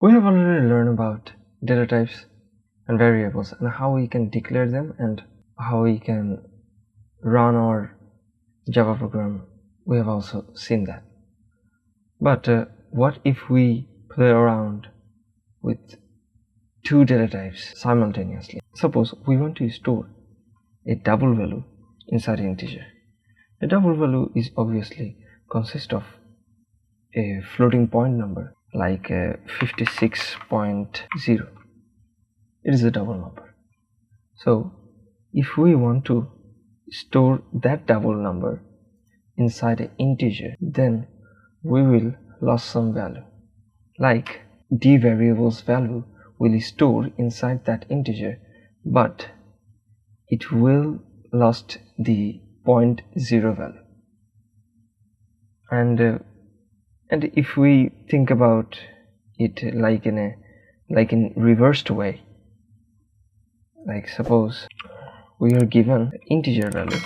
We have already learned about data types and variables and how we can declare them and how we can run our Java program. We have also seen that. But what if we play around with two data types simultaneously? Suppose we want to store a double value inside an integer. A double value is obviously consists of a floating point number like 56.0. It is a double number. So if we want to store that double number inside an integer, then we will lose some value, like d variable's value will store inside that integer, but it will lost the 0.0 value. And if we think about it like in reversed way, like suppose we are given integer value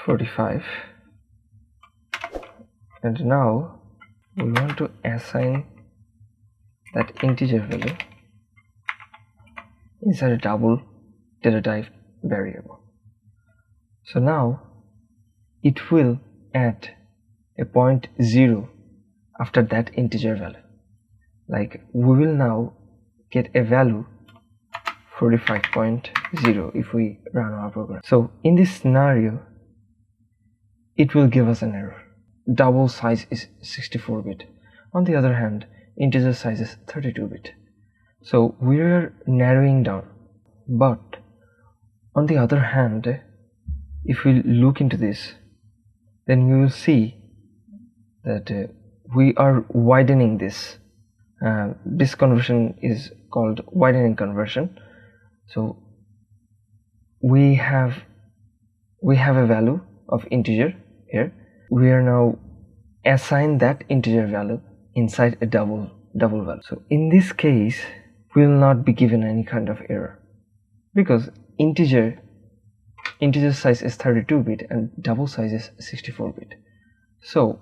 45, and now we want to assign that integer value inside a double data type variable. So now it will add a 0.0 after that integer value. Like we will now get a value 45.0 if we run our program. So in this scenario, it will give us an error. Double size is 64-bit. On the other hand, integer size is 32-bit. So we are narrowing down. But on the other hand, if we look into this, then we will see that we are widening this. This conversion is called widening conversion. So we have a value of integer here. We are now assign that integer value inside a double value. So in this case, we will not be given any kind of error, because integer size is 32-bit and double size is 64-bit. So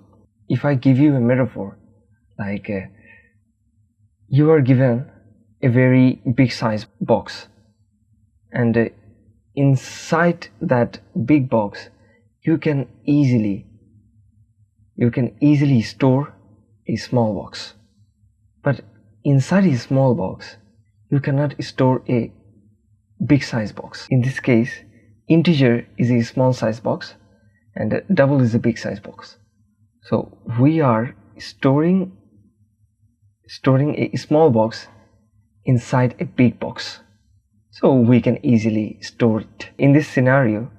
if I give you a metaphor, like you are given a very big size box, and inside that big box you can easily store a small box, but inside a small box you cannot store a big size box. In this case, integer is a small size box and double is a big size box. So we are storing a small box inside a big box, so we can easily store it. In this scenario,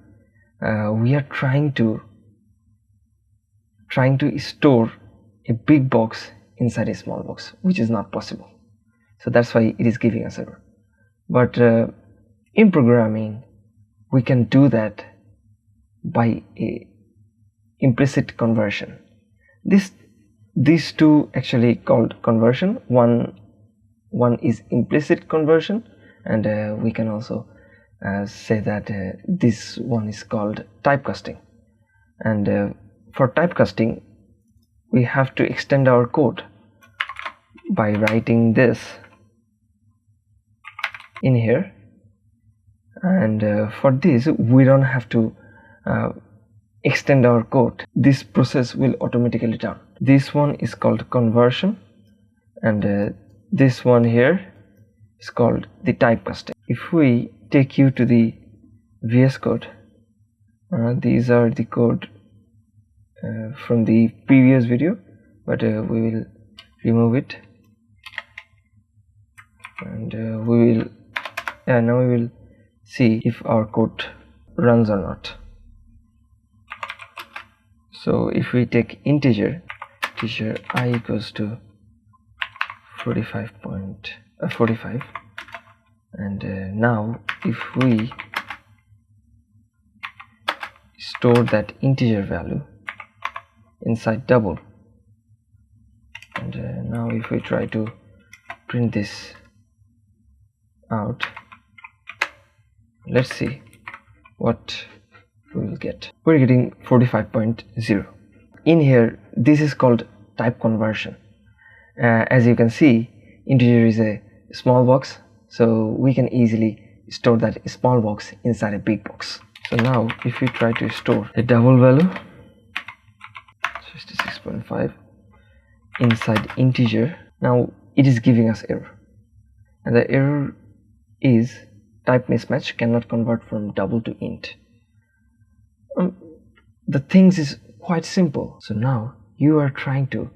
we are trying to store a big box inside a small box, which is not possible. So that's why it is giving us error. But in programming, we can do that by a implicit conversion. These two actually called conversion. One is implicit conversion, and we can also say that this one is called typecasting. And for typecasting, we have to extend our code by writing this in here, and for this we don't have to extend our code. This process will automatically done. This one is called conversion, and this one here is called the typecasting. If we take you to the VS Code, these are the code from the previous video, but we will remove it, and now we will see if our code runs or not. So if we take integer I equals to 45, and now if we store that integer value inside double, and now if we try to print this out, let's see what we will get. We're getting 45.0. In here, this is called type conversion. As you can see, integer is a small box, so we can easily store that small box inside a big box. So now if we try to store a double value 66.5 inside integer, now it is giving us error, and the error is type mismatch, cannot convert from double to int. The things is quite simple. So now you are trying to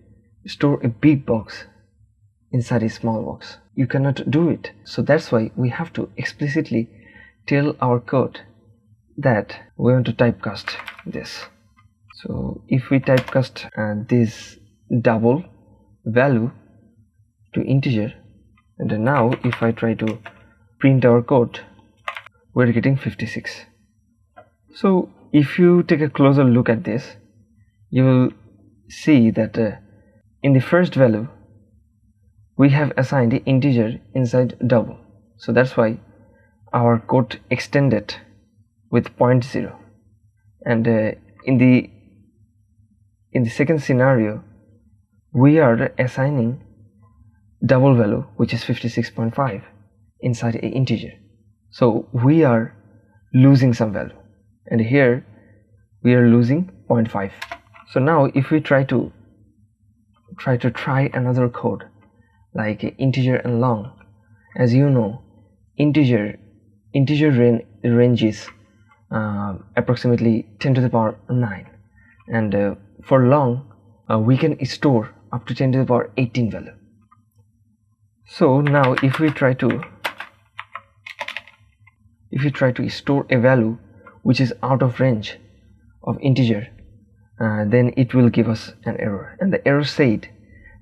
store a big box inside a small box. You cannot do it. So that's why we have to explicitly tell our code that we want to typecast this. So if we typecast this double value to integer, and then now if I try to print our code, we're getting 56. So if you take a closer look at this, you will see that in the first value we have assigned the integer inside double. So that's why our code extended with 0.0, and in the second scenario we are assigning double value, which is 56.5, inside a integer. So we are losing some value, and here we are losing 0.5. So now if we try another code like integer and long, as you know, integer range is approximately 10 to the power 9, and for long we can store up to 10 to the power 18 value. So now if we try to store a value which is out of range of integer, then it will give us an error, and the error said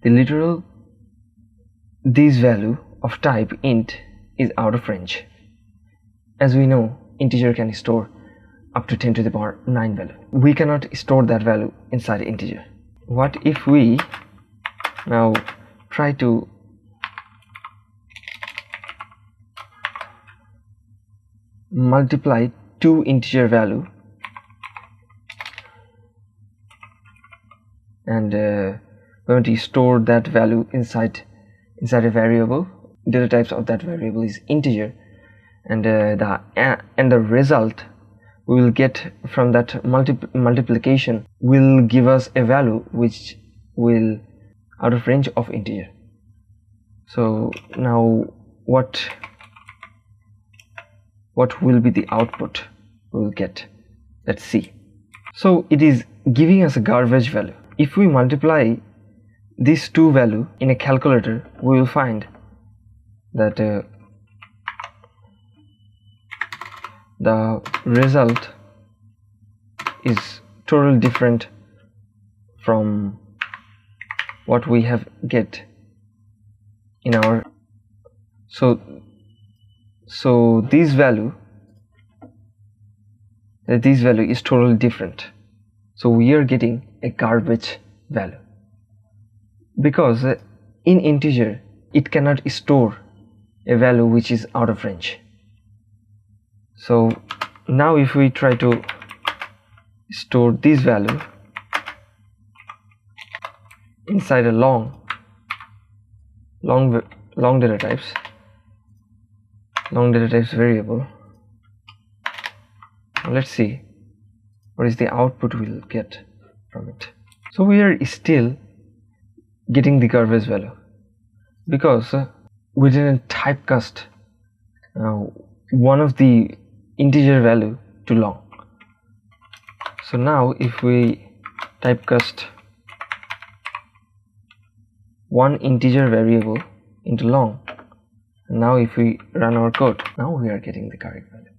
the literal this value of type int is out of range. As we know, integer can store up to 10 to the power 9 value. We cannot store that value inside integer. What if we now try to multiply two integer value, and we want to store that value inside a variable. Data types of that variable is integer, and the result we will get from that multiplication will give us a value which will out of range of integer. So now what will be the output we will get? Let's see. So it is giving us a garbage value. If we multiply these two value in a calculator, we will find that the result is totally different from what we have get in our. So this value is totally different. So we are getting a garbage value, because in integer it cannot store a value which is out of range. So now if we try to store this value inside a long data types variable, let's see what is the output we'll get from it. So we are still getting the garbage value because we didn't typecast one of the integer value to long. So now if we typecast one integer variable into long, and now if we run our code, now we are getting the correct value.